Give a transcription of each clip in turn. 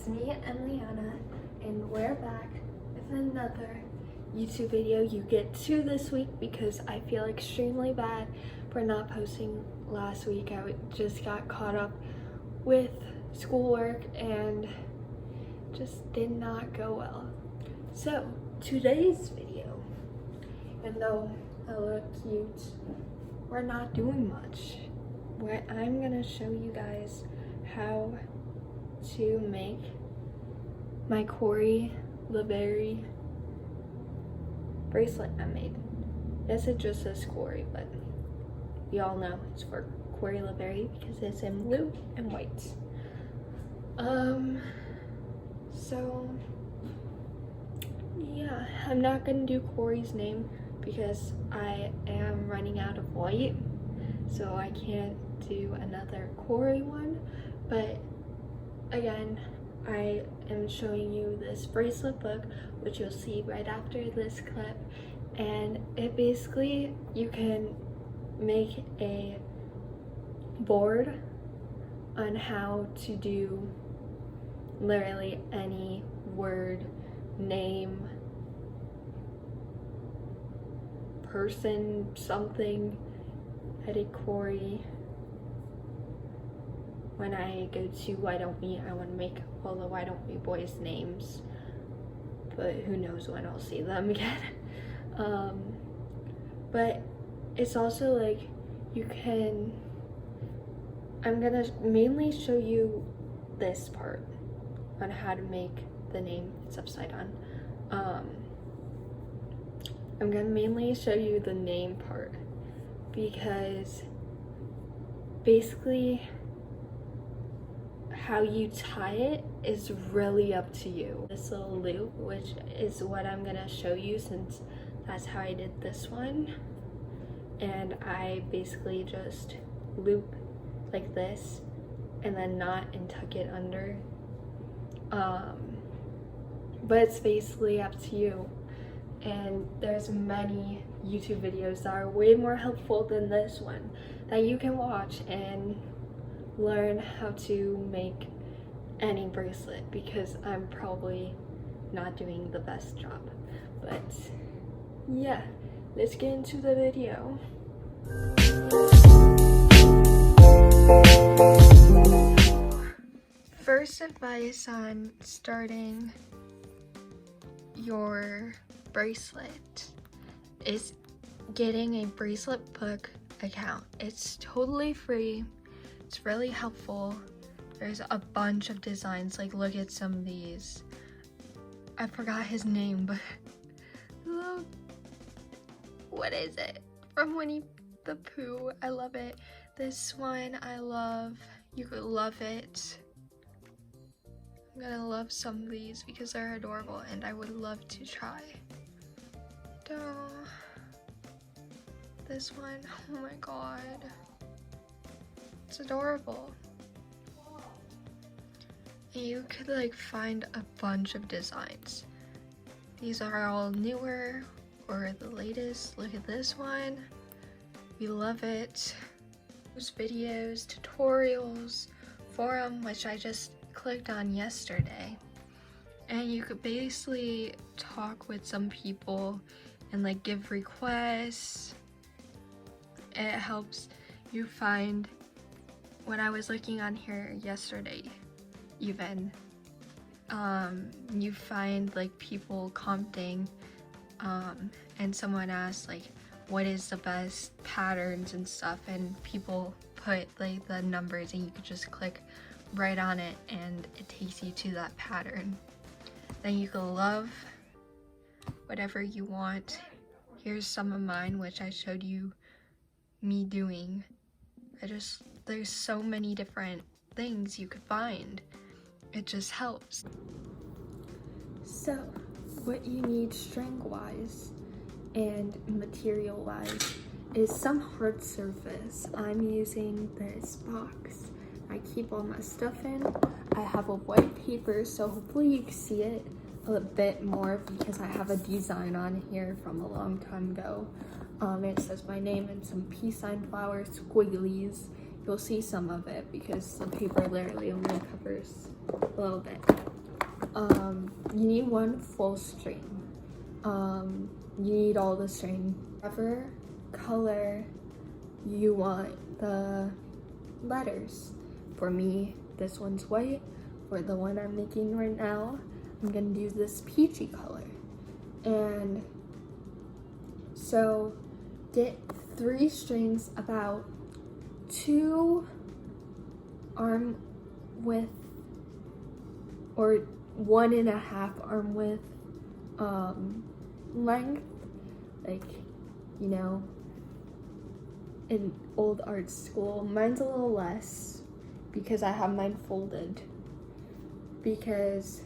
it's me and Liana, and we're back with another YouTube video. You get two this week because I feel extremely bad for not posting last week. I just got caught up with schoolwork and just did not go well. So today's video, even though I look cute, we're not doing much. Where I'm gonna show you guys how to make my Corey LaBerry bracelet I made. Yes, it just says Corey, but we all know it's for Corey LaBerry because it's in blue and white. So yeah, I'm not gonna do Corey's name because I am running out of white, so I can't do another Corey one. But again, I am showing you this bracelet book, which you'll see right after this clip, and it basically, you can make a board on how to do literally any word, name, person, something. Edit Corey. When I go to Why Don't We, I want to make all the Why Don't We boys' names, but who knows when I'll see them again. But it's also like you can, I'm gonna mainly show you this part on how to make the name. It's upside down. I'm gonna mainly show you the name part because basically how you tie it is really up to you. This little loop, which is what I'm gonna show you since that's how I did this one, and I basically just loop like this and then knot and tuck it under. But it's basically up to you, and there's many YouTube videos that are way more helpful than this one that you can watch and learn how to make any bracelet, because I'm probably not doing the best job. But yeah, let's get into the video. First advice on starting your bracelet is getting a bracelet book account. It's totally free. It's really helpful. There's a bunch of designs, like look at some of these. I forgot his name, but look, what is it? From Winnie the Pooh. I love it. This one I love. You could love it. I'm gonna love some of these because they're adorable and I would love to try. This one, oh my god. It's adorable. You could like find a bunch of designs. These are all newer or the latest. Look at this one. We love it. There's videos, tutorials, forum, which I just clicked on yesterday. And you could basically talk with some people and like give requests. It helps you find, when I was looking on here yesterday, even, you find like people commenting, and someone asked like, what is the best patterns and stuff, and people put like the numbers and you could just click right on it and it takes you to that pattern. Then you can love whatever you want. Here's some of mine, which I showed you me doing. There's so many different things you could find. It just helps. So what you need string wise and material wise is some hard surface. I'm using this box I keep all my stuff in. I have a white paper, so hopefully you can see it a bit more because I have a design on here from a long time ago. It says my name and some peace sign flower squigglies. You'll see some of it because the paper literally only covers a little bit. You need one full string. You need all the string. Whatever color you want the letters. For me, this one's white. For the one I'm making right now, I'm gonna use this peachy color. And so get 3 strings about 2 arm width or 1.5 arm width length, like, you know, in old art school. Mine's a little less because I have mine folded, because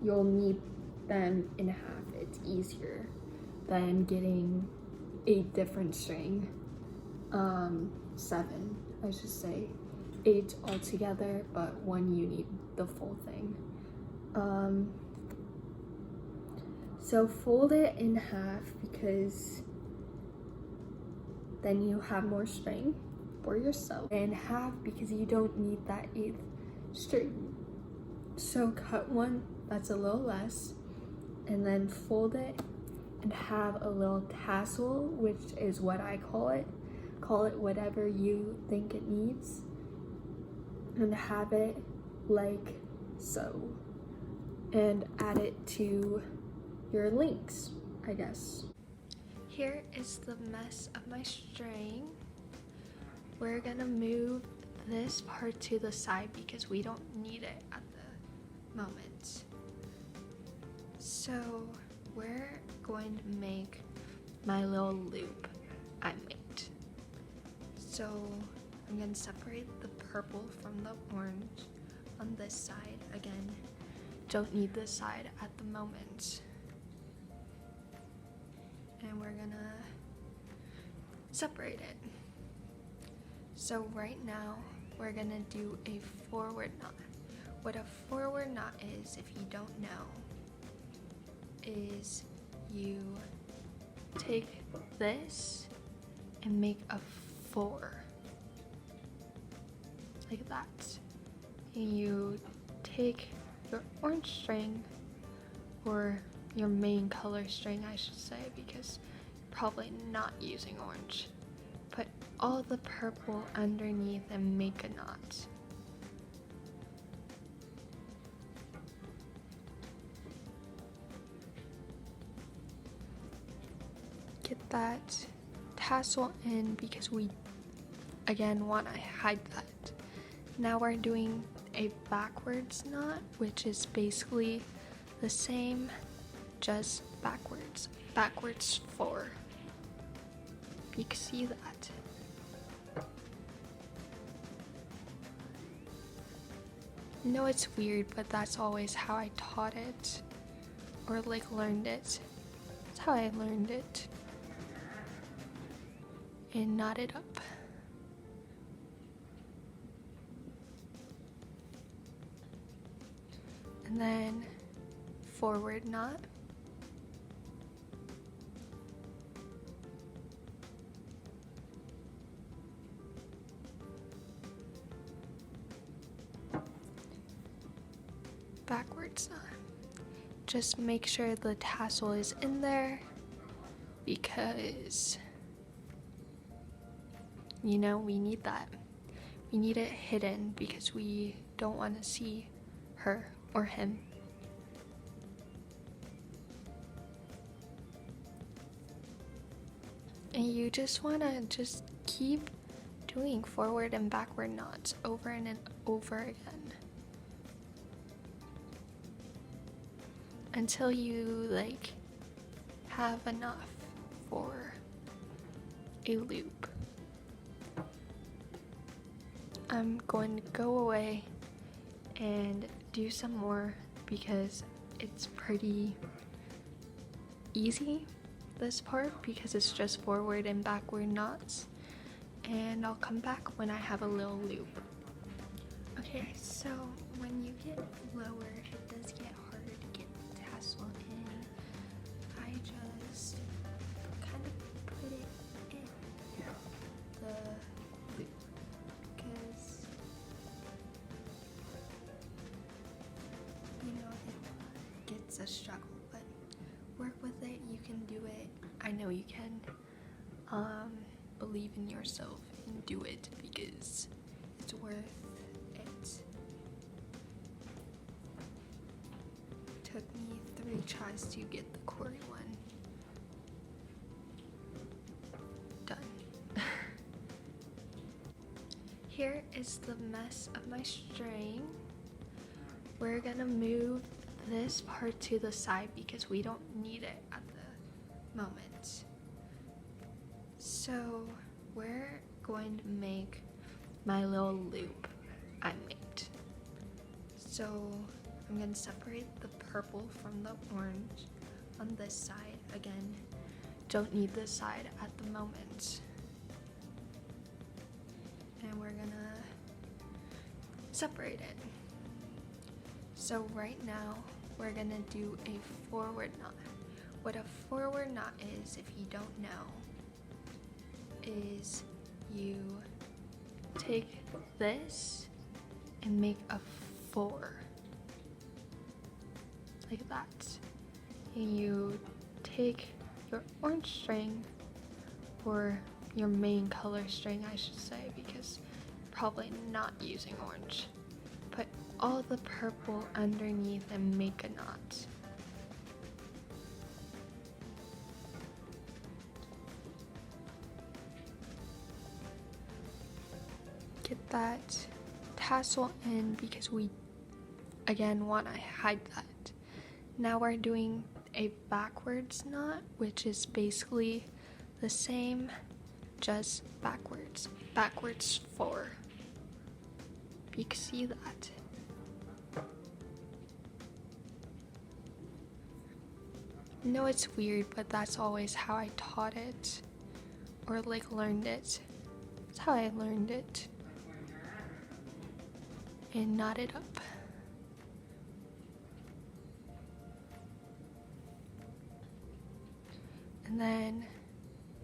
you'll need them in half. It's easier than getting 8 different string. 7, I should say. 8 altogether, but 1 you need the full thing. So fold it in half because then you have more string for yourself, and half because you don't need that 8th string. So cut one that's a little less and then fold it and have a little tassel, which is what I call it. Call it whatever you think it needs, and have it like so, and add it to your links, I guess. Here is the mess of my string. We're gonna move this part to the side because we don't need it at the moment. So we're going to make my little loop I made. So I'm going to separate the purple from the orange on this side. Again, don't need this side at the moment. And we're going to separate it. So right now, we're going to do a forward knot. What a forward knot is, if you don't know, is you take this and make a 4 like that, and you take your orange string, or your main color string I should say, because you're probably not using orange, put all the purple underneath and make a knot. Get that tassel in because we again want to hide that. Now we're doing a backwards knot, which is basically the same, just backwards. Backwards 4. You can see that. I know it's weird, but that's always how I taught it, or like learned it. That's how I learned it. And knot it up. And then forward knot. Backwards knot. Just make sure the tassel is in there, because you know we need that. We need it hidden because we don't want to see her or him. And you just want to just keep doing forward and backward knots over and over again until you like have enough for a loop. I'm going to go away and do some more because it's pretty easy, this part, because it's just forward and backward knots, and I'll come back when I have a little loop. Okay, so when you get lower, it does get harder to get the tassel in. I just kind of put it in the loop because is a struggle, but work with it. You can do it. I know you can. Believe in yourself and do it because it's worth it. Took me 3 tries to get the Corey one done. Here is the mess of my string. We're gonna move this part to the side because we don't need it at the moment. So we're going to make my little loop I made. So I'm gonna separate the purple from the orange on this side. Again, don't need this side at the moment. And we're gonna separate it. So right now we're gonna do a forward knot. What a forward knot is, if you don't know, is you take this and make a 4 like that, and you take your orange string, or your main color string I should say, because probably not using orange, put all the purple underneath and make a knot. Get that tassel in because we again want to hide that. Now we're doing a backwards knot, which is basically the same, just backwards. Backwards 4. You can see that. I know it's weird, but that's always how I taught it, or like learned it. That's how I learned it. And knot it up. And then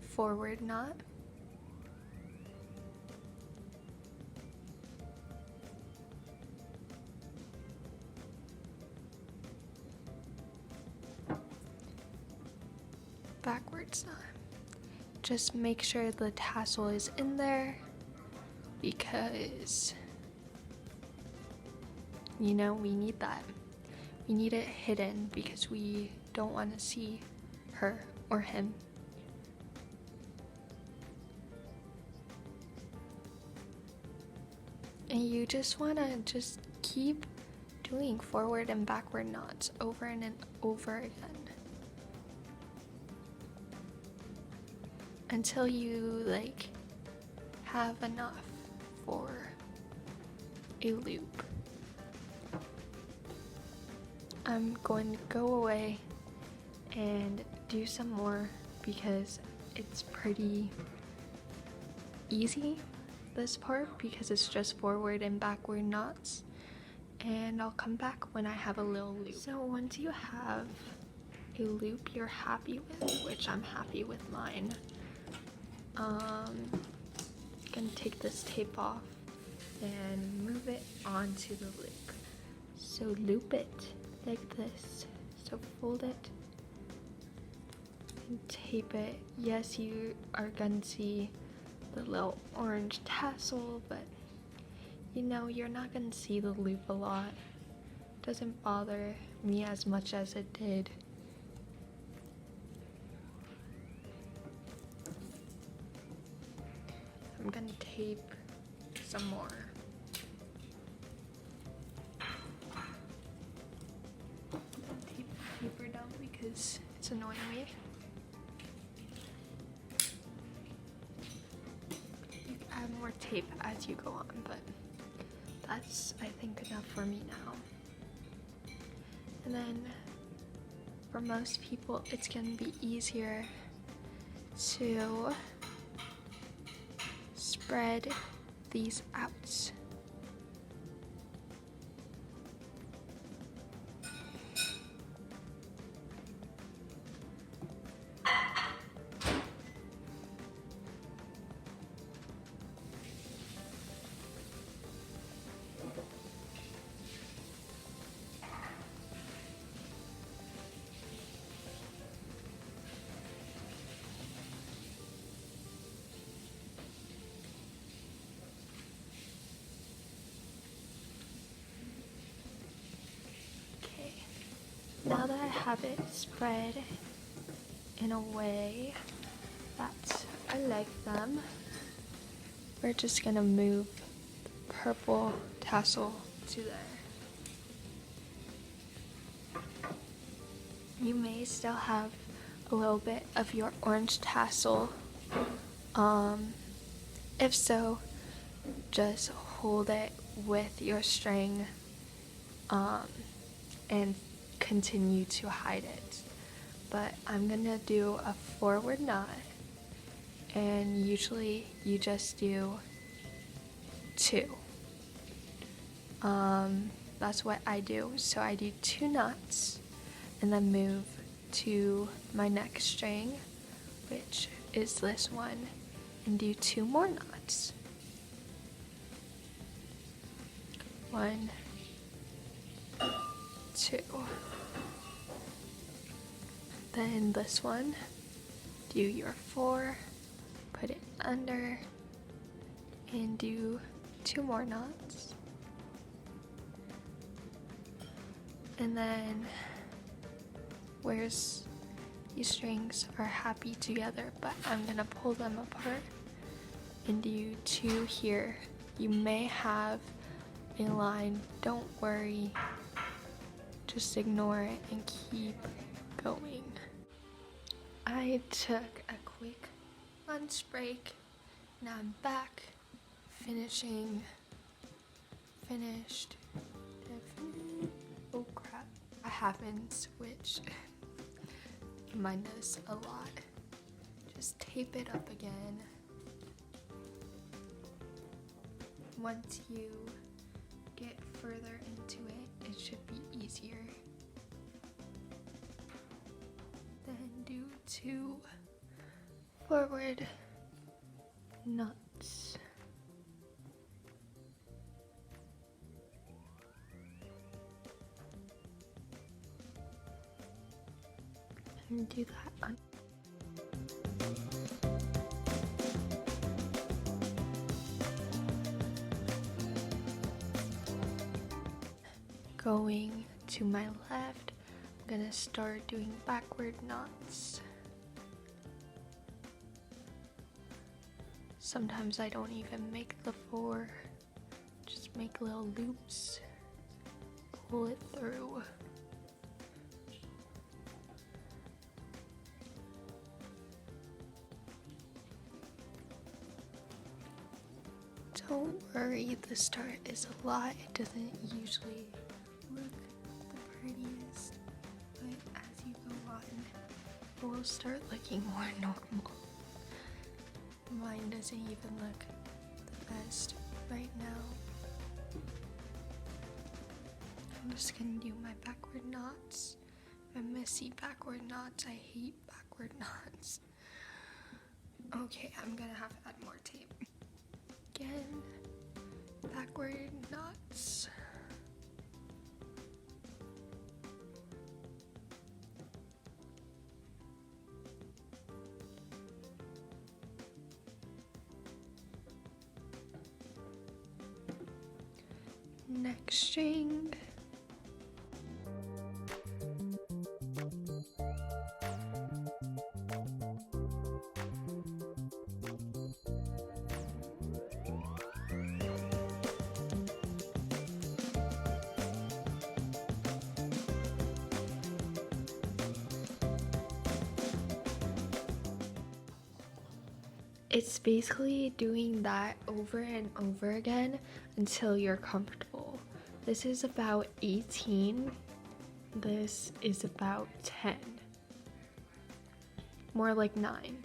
forward knot. Backwards knot. Just make sure the tassel is in there because you know we need that. We need it hidden because we don't want to see her or him. And you just want to just keep doing forward and backward knots over and over again until you like have enough for a loop. I'm going to go away and do some more because it's pretty easy, this part, because it's just forward and backward knots, and I'll come back when I have a little loop. So once you have a loop you're happy with, which I'm happy with mine, gonna take this tape off and move it onto the loop. So loop it like this. So fold it and tape it. Yes, you are gonna see the little orange tassel, but you know, you're not gonna see the loop a lot. Doesn't bother me as much as it did. I'm gonna tape some more. Tape the paper down because it's annoying me. You can add more tape as you go on, but that's, I think, enough for me now. And then for most people, it's gonna be easier to spread these out. Now that I have it spread in a way that I like them, we're just gonna move the purple tassel to there. You may still have a little bit of your orange tassel. If so, just hold it with your string and continue to hide it. But I'm gonna do a forward knot, and usually you just do 2. That's what I do. So I do 2 knots and then move to my next string, which is this one, and do 2 more knots. 1, 2. Then this one, do your 4, put it under, and do 2 more knots. And then where's these strings are happy together, but I'm gonna pull them apart and do 2 here. You may have a line, don't worry, just ignore it and keep going. I took a quick lunch break. Now I'm back, finished. Oh crap, I haven't switched my nose a lot. Just tape it up again. Once you get further into it, it should be easier. Then do 2 forward knots. And do that on. Going to my left, I'm gonna start doing backward knots. Sometimes I don't even make the 4, just make little loops, pull it through. Don't worry, the start is a lot. It doesn't usually look the prettiest, but as you go on, it will start looking more normal. Mine doesn't even look the best right now. I'm just gonna do my backward knots, my messy backward knots. I hate backward knots. Okay, I'm gonna have to add more tape. Again, backward knots. Next string. It's basically doing that over and over again until you're comfortable. This is about 18. This is about 10. More like 9.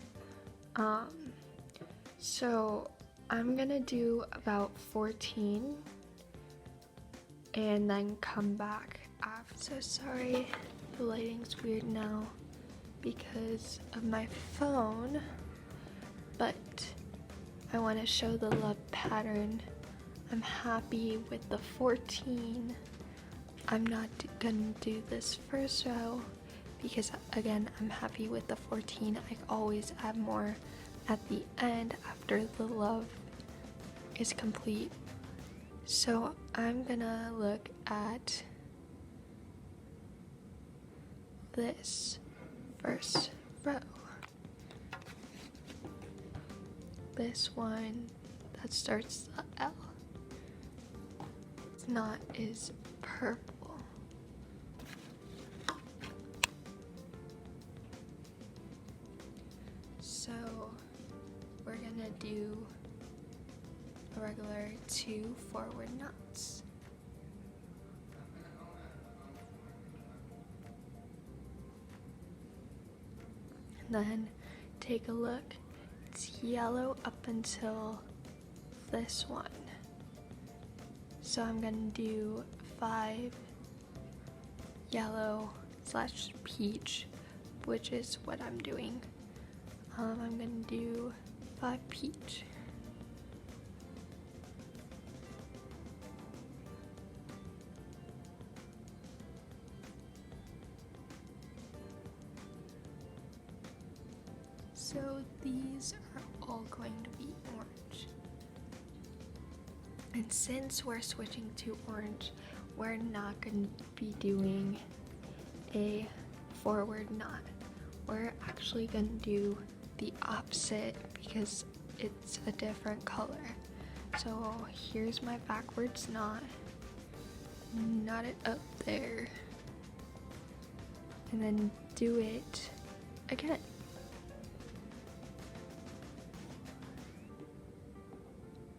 So I'm gonna do about 14 and then come back after. So sorry, the lighting's weird now because of my phone. But I want to show the love pattern. I'm happy with the 14. I'm not gonna do this first row because again, I'm happy with the 14. I always add more at the end after the love is complete. So I'm gonna look at this first row. This one that starts the L. It's not is purple. So we're gonna do a regular 2 forward knots. Then take a look, it's yellow up until this one. So I'm gonna do 5 yellow / peach, which is what I'm doing. I'm gonna do 5 peach. So these are all going to be orange. And since we're switching to orange, we're not going to be doing a forward knot. We're actually going to do the opposite because it's a different color. So here's my backwards knot. Knot it up there. And then do it again.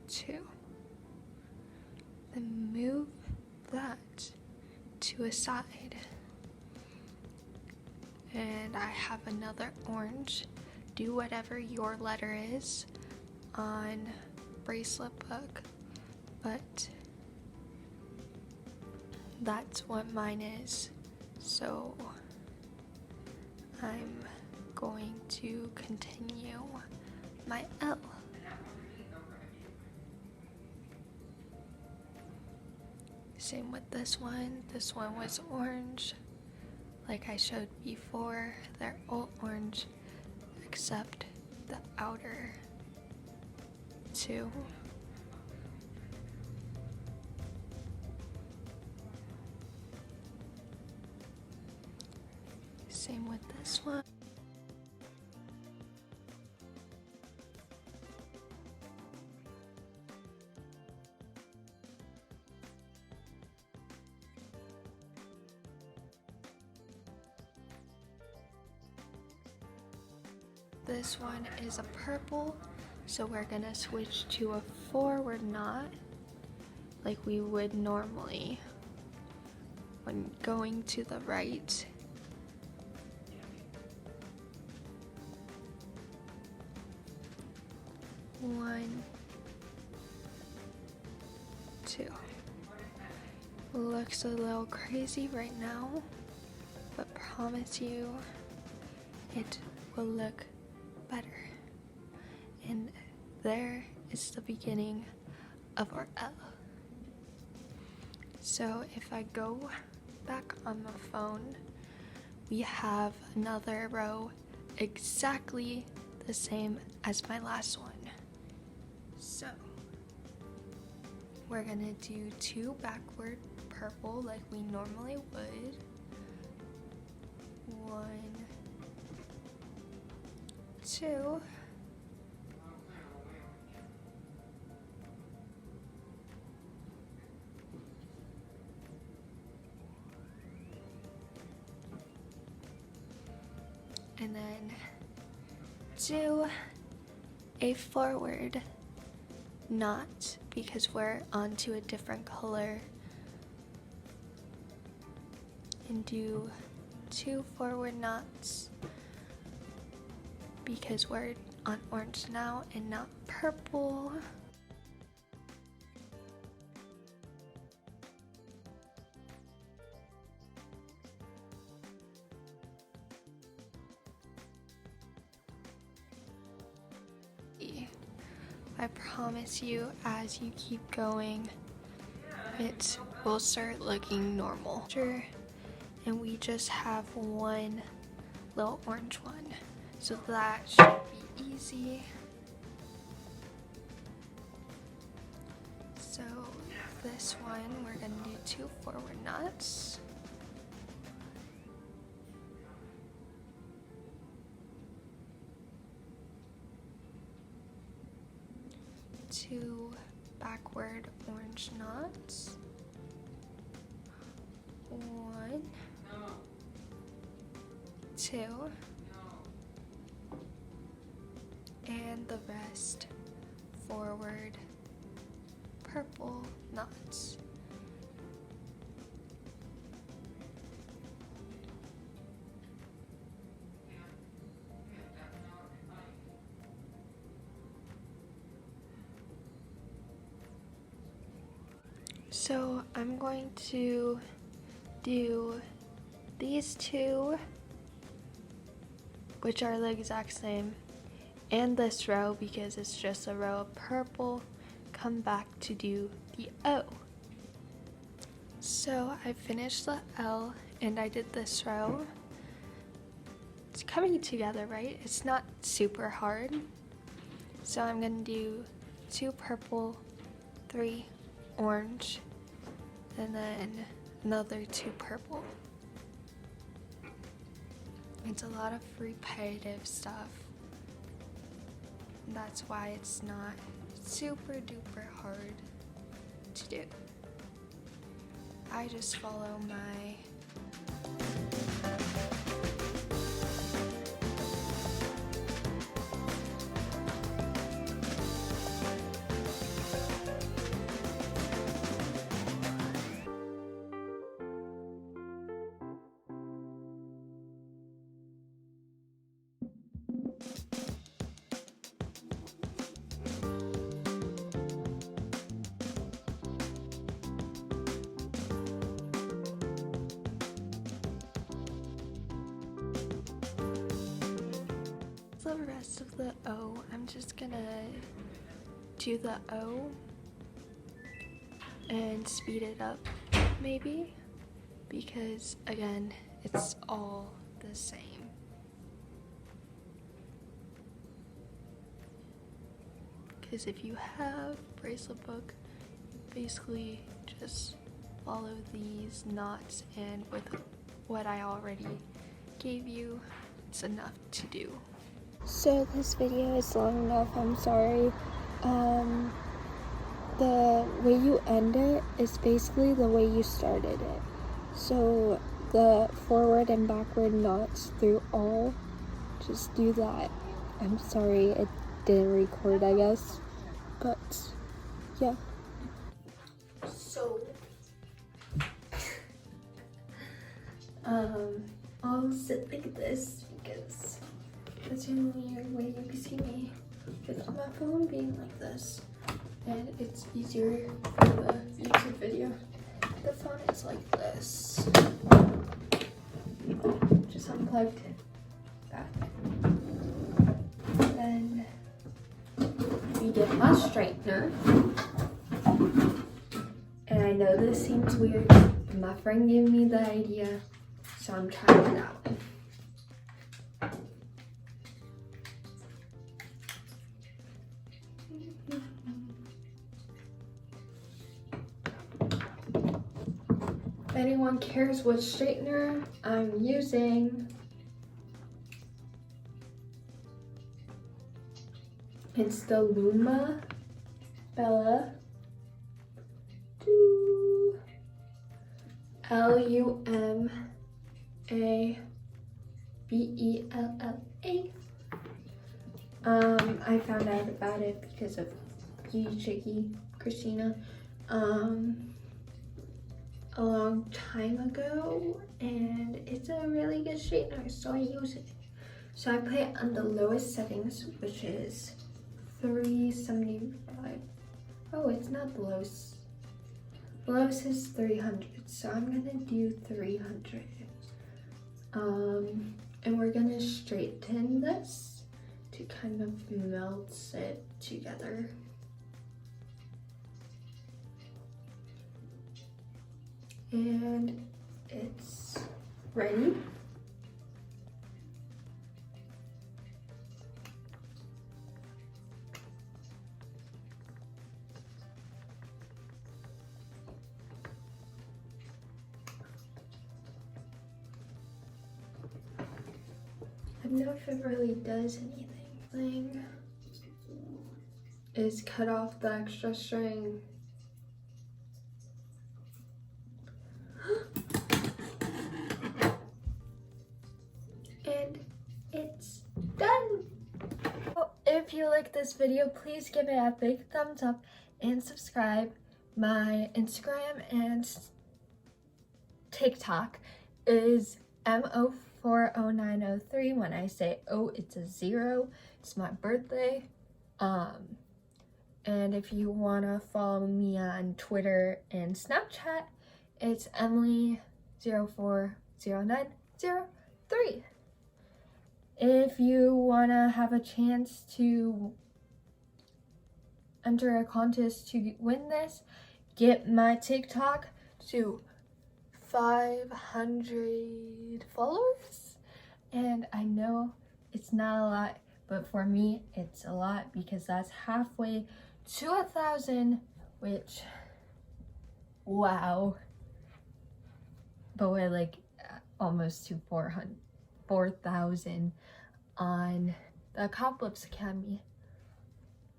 Two. Then move that to a side. And I have another orange. Do whatever your letter is on bracelet book, but that's what mine is. So I'm going to continue my L. Same with this one. This one was orange. Like I showed before, they're all orange except the outer 2. Same with this one. This one is a purple, so we're gonna switch to a forward knot like we would normally when going to the right. One, 2. Looks a little crazy right now, but promise you it will look better. And there is the beginning of our L. So if I go back on the phone, we have another row exactly the same as my last one. So we're gonna do 2 backward purple like we normally would. 1, 2. And then do a forward knot because we're onto a different color, and do 2 forward knots because we're on orange now and not purple. I promise you, as you keep going, it will start looking normal. Sure. And we just have one little orange one, so that should be easy. So this one, we're gonna do 2 forward knots. 2 backward orange knots. 1, 2, and the rest forward purple knots. So I'm going to do these 2, which are the exact same, and this row because it's just a row of purple. Come back to do the O. So I finished the L and I did this row. It's coming together, right? It's not super hard. So I'm gonna do 2 purple, 3 orange, and then another 2 purple. It's a lot of repetitive stuff. That's why it's not super duper hard to do. I just follow my the rest of the O. I'm just gonna do the O and speed it up maybe, because again it's all the same. Because if you have bracelet book, basically just follow these knots, and with what I already gave you, it's enough to do. So this video is long enough, I'm sorry. The way you end it is basically the way you started it. So the forward and backward knots through all, just do that. I'm sorry it didn't record, I guess, but yeah. So I'll sit like this because that's the only way you can see me, because on my phone being like this, and it's easier for the YouTube video. The phone is like this. Just unplugged that. Then we get my straightener. And I know this seems weird, but my friend gave me the idea, so I'm trying it out. If anyone cares what straightener I'm using, it's the Luma Bella LUMABELLA. I found out about it because of Beauty Chicky Christina a long time ago, and it's a really good straightener, so I use it. So I put it on the lowest settings, which is 375. Oh, it's not the lowest. The lowest is 300, so I'm gonna do 300. And we're gonna straighten this to kind of melt it together. And it's ready. I don't know if it really does anything. is cut off the extra string. And it's done. So if you like this video, please give it a big thumbs up and subscribe. My Instagram and TikTok is mo40903. When I say O, it's a 0. It's my birthday. And if you want to follow me on Twitter and Snapchat, it's Emily040903. If you want to have a chance to enter a contest to win this, get my TikTok to 500 followers. And I know it's not a lot, but for me it's a lot because that's halfway to 1,000, which, wow. But we're like almost to 4,000 on the Cobwebs Academy.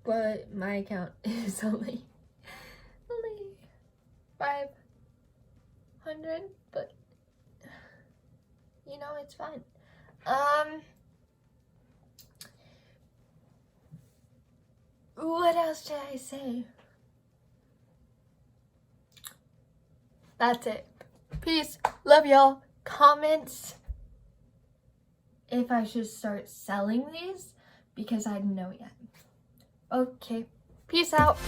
But my account is only 500, but you know, it's fine. What else should I say? That's it. Peace. Love y'all. Comments if I should start selling these, because I don't know yet. Okay. Peace out.